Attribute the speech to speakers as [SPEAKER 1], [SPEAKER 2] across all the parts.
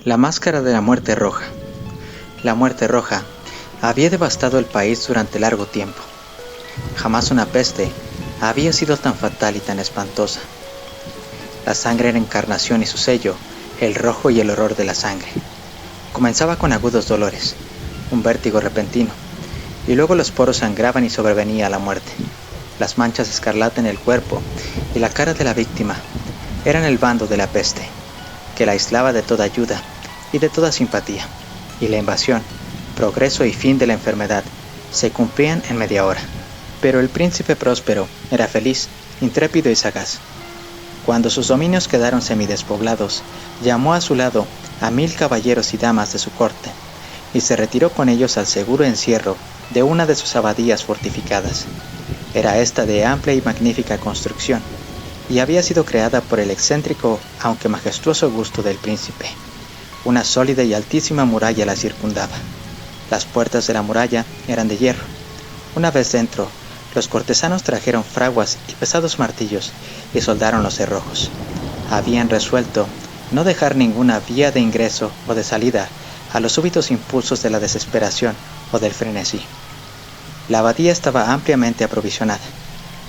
[SPEAKER 1] La máscara de la muerte roja. La muerte roja había devastado el país durante largo tiempo. Jamás una peste había sido tan fatal y tan espantosa. La sangre era encarnación y su sello, el rojo y el horror de la sangre. Comenzaba con agudos dolores, un vértigo repentino, y luego los poros sangraban y sobrevenía la muerte. Las manchas escarlata en el cuerpo y la cara de la víctima eran el bando de la peste, que la aislaba de toda ayuda y de toda simpatía, y la invasión, progreso y fin de la enfermedad se cumplían en media hora. Pero el príncipe próspero era feliz, intrépido y sagaz. Cuando sus dominios quedaron semidespoblados, llamó a su lado a 1000 caballeros y damas de su corte, y se retiró con ellos al seguro encierro de una de sus abadías fortificadas. Era esta de amplia y magnífica construcción, y había sido creada por el excéntrico aunque majestuoso gusto del príncipe. Una sólida y altísima muralla la circundaba. Las puertas de la muralla eran de hierro. Una vez dentro, los cortesanos trajeron fraguas y pesados martillos y soldaron los cerrojos. Habían resuelto no dejar ninguna vía de ingreso o de salida a los súbitos impulsos de la desesperación o del frenesí. La abadía estaba ampliamente aprovisionada.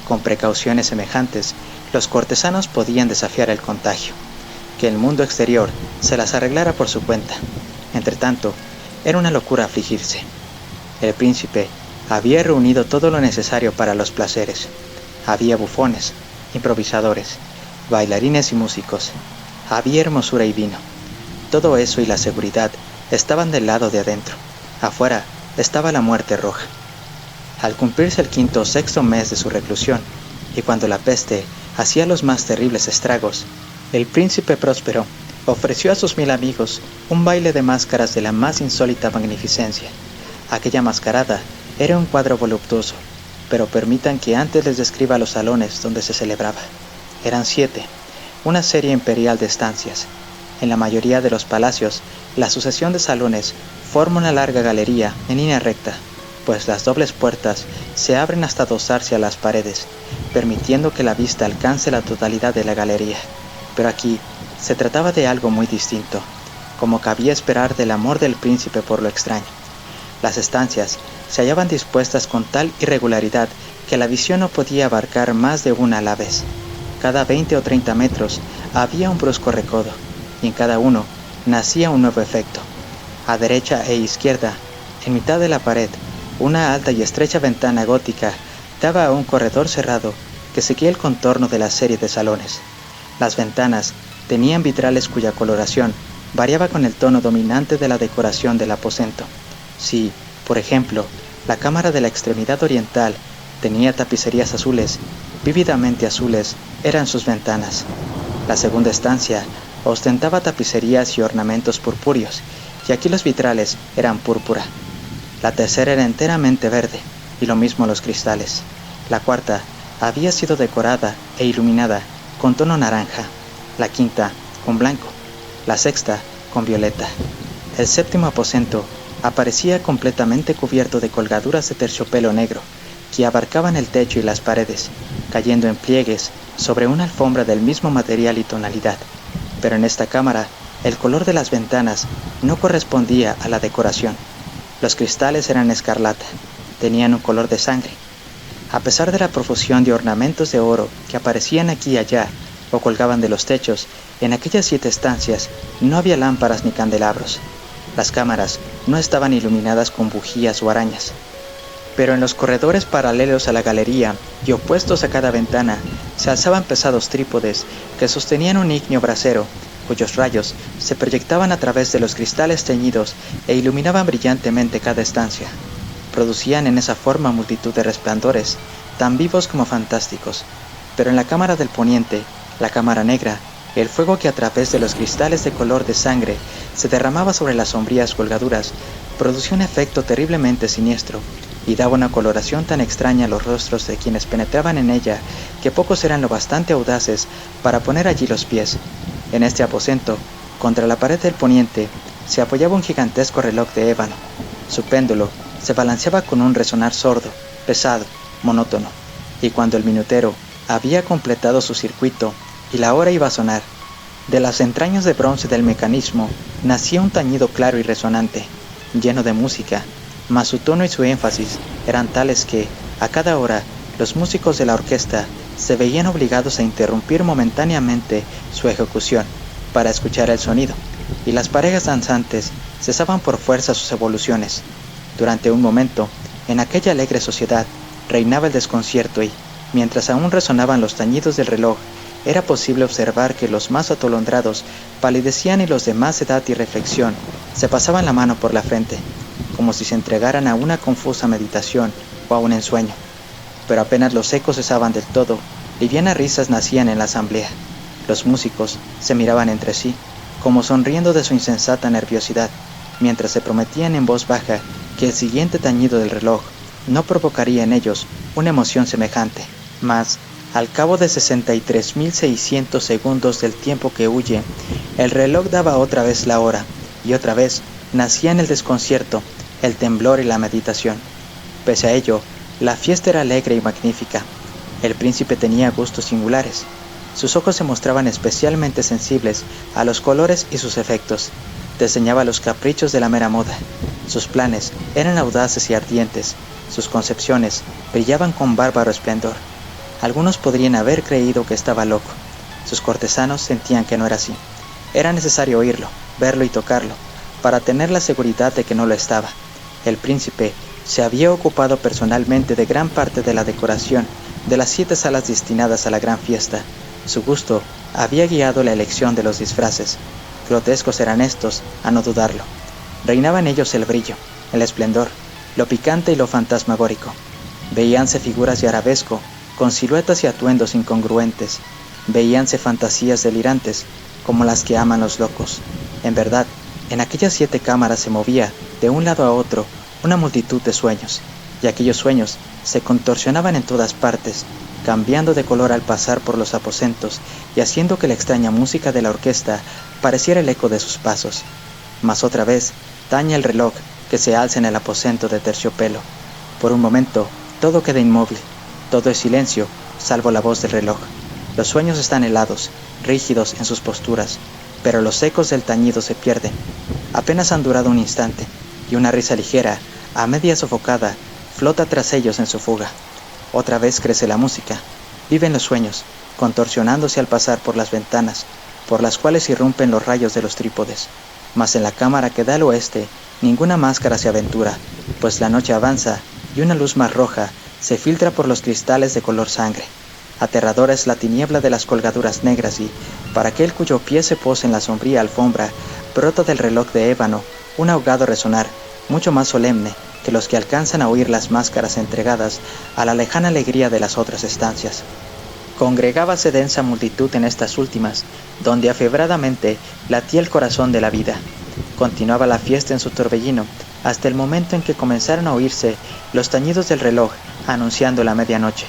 [SPEAKER 1] Con precauciones semejantes, los cortesanos podían desafiar el contagio. Que el mundo exterior se las arreglara por su cuenta. Entretanto, era una locura afligirse. El príncipe había reunido todo lo necesario para los placeres. Había bufones, improvisadores, bailarines y músicos. Había hermosura y vino. Todo eso y la seguridad estaban del lado de adentro. Afuera estaba la muerte roja. Al cumplirse el 5º o 6º mes de su reclusión, y cuando la peste hacía los más terribles estragos, el príncipe próspero ofreció a sus 1000 amigos un baile de máscaras de la más insólita magnificencia. Aquella mascarada era un cuadro voluptuoso, pero permitan que antes les describa los salones donde se celebraba. Eran 7, una serie imperial de estancias. En la mayoría de los palacios, la sucesión de salones forma una larga galería en línea recta, pues las dobles puertas se abren hasta adosarse a las paredes, permitiendo que la vista alcance la totalidad de la galería. Pero aquí se trataba de algo muy distinto, como cabía esperar del amor del príncipe por lo extraño. Las estancias se hallaban dispuestas con tal irregularidad que la visión no podía abarcar más de una a la vez. Cada 20 o 30 metros había un brusco recodo, y en cada uno nacía un nuevo efecto. A derecha e izquierda, en mitad de la pared, una alta y estrecha ventana gótica daba a un corredor cerrado que seguía el contorno de la serie de salones. Las ventanas tenían vitrales cuya coloración variaba con el tono dominante de la decoración del aposento. Si, por ejemplo, la cámara de la extremidad oriental tenía tapicerías azules, vívidamente azules eran sus ventanas. La segunda estancia ostentaba tapicerías y ornamentos purpúreos, y aquí los vitrales eran púrpura. La tercera era enteramente verde, y lo mismo los cristales. La cuarta había sido decorada e iluminada con tono naranja, la quinta con blanco, la sexta con violeta. El 7º aposento aparecía completamente cubierto de colgaduras de terciopelo negro que abarcaban el techo y las paredes, cayendo en pliegues sobre una alfombra del mismo material y tonalidad. Pero en esta cámara, el color de las ventanas no correspondía a la decoración. Los cristales eran escarlata, tenían un color de sangre. A pesar de la profusión de ornamentos de oro que aparecían aquí y allá o colgaban de los techos, en aquellas 7 estancias no había lámparas ni candelabros. Las cámaras no estaban iluminadas con bujías o arañas. Pero en los corredores paralelos a la galería y opuestos a cada ventana se alzaban pesados trípodes que sostenían un ígneo brasero, cuyos rayos se proyectaban a través de los cristales teñidos e iluminaban brillantemente cada estancia. Producían en esa forma multitud de resplandores, tan vivos como fantásticos. Pero en la cámara del poniente, la cámara negra, el fuego que a través de los cristales de color de sangre se derramaba sobre las sombrías colgaduras producía un efecto terriblemente siniestro y daba una coloración tan extraña a los rostros de quienes penetraban en ella que pocos eran lo bastante audaces para poner allí los pies. En este aposento, contra la pared del poniente, se apoyaba un gigantesco reloj de ébano. Su péndulo se balanceaba con un resonar sordo, pesado, monótono, y cuando el minutero había completado su circuito y la hora iba a sonar, De las entrañas de bronce del mecanismo nacía un tañido claro y resonante, lleno de música, mas su tono y su énfasis eran tales que, a cada hora, los músicos de la orquesta se veían obligados a interrumpir momentáneamente su ejecución para escuchar el sonido, y las parejas danzantes cesaban por fuerza sus evoluciones. Durante un momento, en aquella alegre sociedad, reinaba el desconcierto y, mientras aún resonaban los tañidos del reloj, era posible observar que los más atolondrados palidecían y los de más edad y reflexión se pasaban la mano por la frente, como si se entregaran a una confusa meditación o a un ensueño. Pero apenas los ecos cesaban del todo, livianas risas nacían en la asamblea. Los músicos se miraban entre sí, como sonriendo de su insensata nerviosidad, mientras se prometían en voz baja que el siguiente tañido del reloj no provocaría en ellos una emoción semejante. Mas, al cabo de 63.600 segundos del tiempo que huye, el reloj daba otra vez la hora, y otra vez nacían el desconcierto, el temblor y la meditación. Pese a ello, la fiesta era alegre y magnífica. El príncipe tenía gustos singulares. Sus ojos se mostraban especialmente sensibles a los colores y sus efectos. Desdeñaba los caprichos de la mera moda. Sus planes eran audaces y ardientes. Sus concepciones brillaban con bárbaro esplendor. Algunos podrían haber creído que estaba loco. Sus cortesanos sentían que no era así. Era necesario oírlo, verlo y tocarlo, para tener la seguridad de que no lo estaba. El príncipe se había ocupado personalmente de gran parte de la decoración de las 7 salas destinadas a la gran fiesta. Su gusto había guiado la elección de los disfraces. Grotescos eran estos, a no dudarlo. Reinaba en ellos el brillo, el esplendor, lo picante y lo fantasmagórico. Veíanse figuras de arabesco, con siluetas y atuendos incongruentes. Veíanse fantasías delirantes, como las que aman los locos. En verdad, en aquellas 7 cámaras se movía, de un lado a otro, una multitud de sueños, y aquellos sueños se contorsionaban en todas partes, cambiando de color al pasar por los aposentos y haciendo que la extraña música de la orquesta pareciera el eco de sus pasos. Mas otra vez tañe el reloj que se alza en el aposento de terciopelo. Por un momento, todo queda inmóvil, todo es silencio, salvo la voz del reloj. Los sueños están helados, rígidos en sus posturas, pero los ecos del tañido se pierden. Apenas han durado un instante, y una risa ligera, a media sofocada, flota tras ellos en su fuga. Otra vez crece la música, viven los sueños, contorsionándose al pasar por las ventanas, por las cuales irrumpen los rayos de los trípodes. Mas en la cámara que da al oeste, ninguna máscara se aventura, pues la noche avanza y una luz más roja se filtra por los cristales de color sangre. Aterradora es la tiniebla de las colgaduras negras y, para aquel cuyo pie se posa en la sombría alfombra, brota del reloj de ébano un ahogado resonar, mucho más solemne que los que alcanzan a oír las máscaras entregadas a la lejana alegría de las otras estancias. Congregábase densa multitud en estas últimas, donde afebradamente latía el corazón de la vida. Continuaba la fiesta en su torbellino, hasta el momento en que comenzaron a oírse los tañidos del reloj anunciando la medianoche.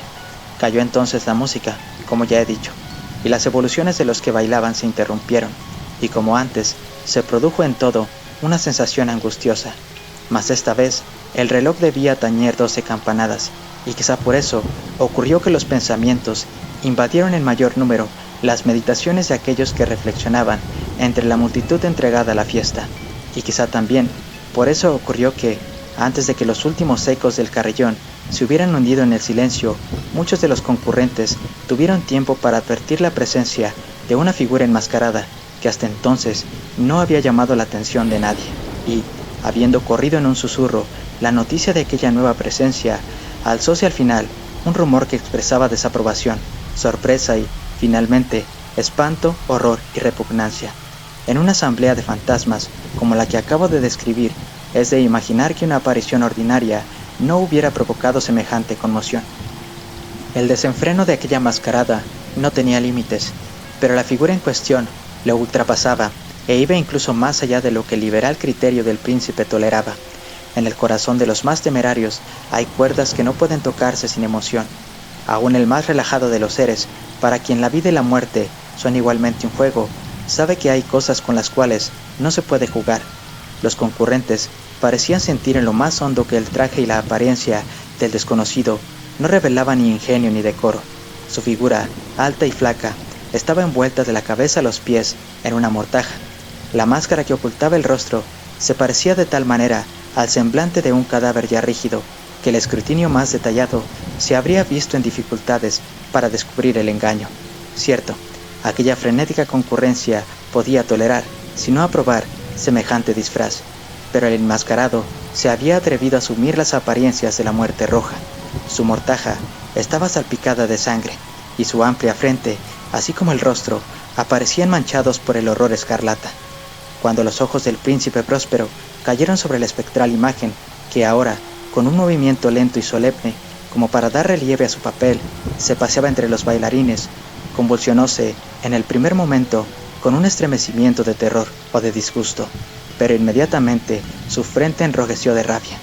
[SPEAKER 1] Cayó entonces la música, como ya he dicho, y las evoluciones de los que bailaban se interrumpieron, y como antes, se produjo en todo una sensación angustiosa. Mas esta vez, el reloj debía tañer 12 campanadas, y quizá por eso ocurrió que los pensamientos invadieron en mayor número las meditaciones de aquellos que reflexionaban entre la multitud entregada a la fiesta, y quizá también por eso ocurrió que, antes de que los últimos ecos del carrillón se hubieran hundido en el silencio, muchos de los concurrentes tuvieron tiempo para advertir la presencia de una figura enmascarada que hasta entonces no había llamado la atención de nadie, y, habiendo corrido en un susurro la noticia de aquella nueva presencia, alzóse al final un rumor que expresaba desaprobación, sorpresa y, finalmente, espanto, horror y repugnancia. En una asamblea de fantasmas como la que acabo de describir, es de imaginar que una aparición ordinaria no hubiera provocado semejante conmoción. El desenfreno de aquella mascarada no tenía límites, pero la figura en cuestión lo ultrapasaba e iba incluso más allá de lo que el liberal criterio del príncipe toleraba. En el corazón de los más temerarios hay cuerdas que no pueden tocarse sin emoción. Aún el más relajado de los seres, para quien la vida y la muerte son igualmente un juego, sabe que hay cosas con las cuales no se puede jugar. Los concurrentes parecían sentir en lo más hondo que el traje y la apariencia del desconocido no revelaban ni ingenio ni decoro. Su figura, alta y flaca, estaba envuelta de la cabeza a los pies en una mortaja. La máscara que ocultaba el rostro se parecía de tal manera al semblante de un cadáver ya rígido que el escrutinio más detallado se habría visto en dificultades para descubrir el engaño. Cierto, aquella frenética concurrencia podía tolerar, si no aprobar, semejante disfraz, pero el enmascarado se había atrevido a asumir las apariencias de la muerte roja. Su mortaja estaba salpicada de sangre, y su amplia frente, así como el rostro, aparecían manchados por el horror escarlata. Cuando los ojos del príncipe Próspero cayeron sobre la espectral imagen, que ahora, con un movimiento lento y solemne, como para dar relieve a su papel, se paseaba entre los bailarines, convulsionóse, en el primer momento, con un estremecimiento de terror o de disgusto, pero inmediatamente su frente enrojeció de rabia.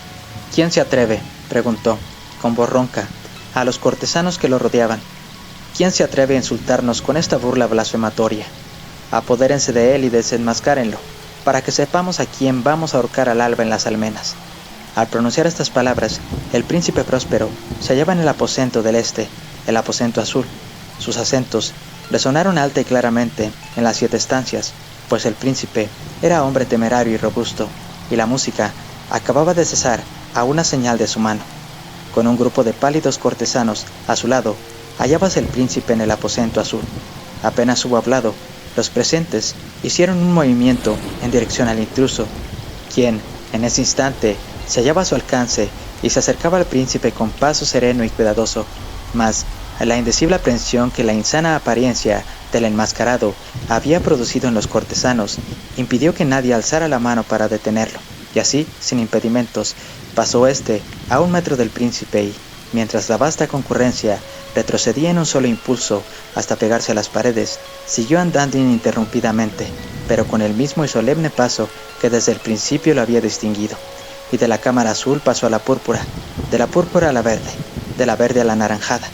[SPEAKER 1] «¿Quién se atreve?», preguntó, con voz ronca, a los cortesanos que lo rodeaban. «¿Quién se atreve a insultarnos con esta burla blasfematoria? Apodérense de él y desenmascárenlo, para que sepamos a quién vamos a ahorcar al alba en las almenas». Al pronunciar estas palabras, el príncipe Próspero se hallaba en el aposento del este, el aposento azul. Sus acentos resonaron alta y claramente en las 7 estancias, pues el príncipe era hombre temerario y robusto, y la música acababa de cesar a una señal de su mano. Con un grupo de pálidos cortesanos a su lado, hallábase el príncipe en el aposento azul. Apenas hubo hablado, los presentes hicieron un movimiento en dirección al intruso, quien, en ese instante, se hallaba a su alcance y se acercaba al príncipe con paso sereno y cuidadoso, mas la indecible aprensión que la insana apariencia del enmascarado había producido en los cortesanos impidió que nadie alzara la mano para detenerlo, y así, sin impedimentos, pasó éste a 1 metro del príncipe y, mientras la vasta concurrencia retrocedía en un solo impulso hasta pegarse a las paredes, siguió andando ininterrumpidamente, pero con el mismo y solemne paso que desde el principio lo había distinguido. Y de la cámara azul pasó a la púrpura, de la púrpura a la verde, de la verde a la anaranjada,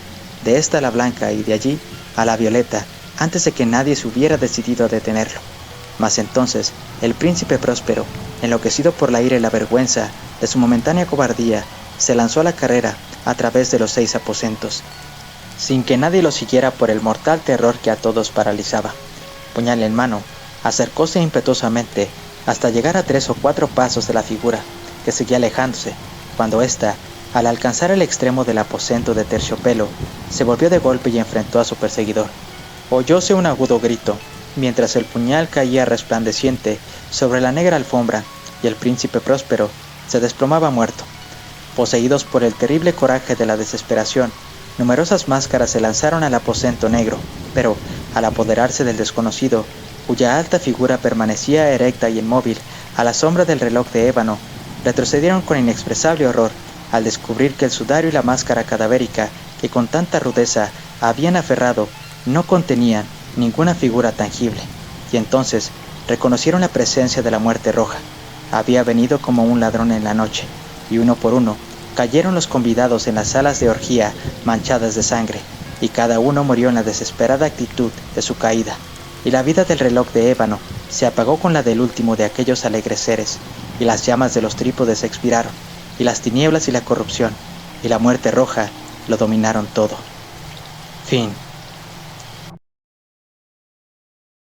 [SPEAKER 1] de esta a la blanca y de allí a la violeta, antes de que nadie se hubiera decidido a detenerlo. Mas entonces el príncipe Próspero, enloquecido por la ira y la vergüenza de su momentánea cobardía, se lanzó a la carrera a través de los 6 aposentos, sin que nadie lo siguiera por el mortal terror que a todos paralizaba. Puñal en mano, acercóse impetuosamente hasta llegar a 3 o 4 pasos de la figura, que seguía alejándose, cuando ésta, al alcanzar el extremo del aposento de terciopelo, se volvió de golpe y enfrentó a su perseguidor. Oyóse un agudo grito, mientras el puñal caía resplandeciente sobre la negra alfombra, y el príncipe Próspero se desplomaba muerto. Poseídos por el terrible coraje de la desesperación, numerosas máscaras se lanzaron al aposento negro, pero, al apoderarse del desconocido, cuya alta figura permanecía erecta y inmóvil a la sombra del reloj de ébano, retrocedieron con inexpresable horror al descubrir que el sudario y la máscara cadavérica que con tanta rudeza habían aferrado no contenían ninguna figura tangible, y entonces reconocieron la presencia de la muerte roja. Había venido como un ladrón en la noche, y uno por uno cayeron los convidados en las salas de orgía manchadas de sangre, y cada uno murió en la desesperada actitud de su caída, y la vida del reloj de ébano se apagó con la del último de aquellos alegres seres, y las llamas de los trípodes expiraron, y las tinieblas y la corrupción, y la muerte roja lo dominaron todo. Fin.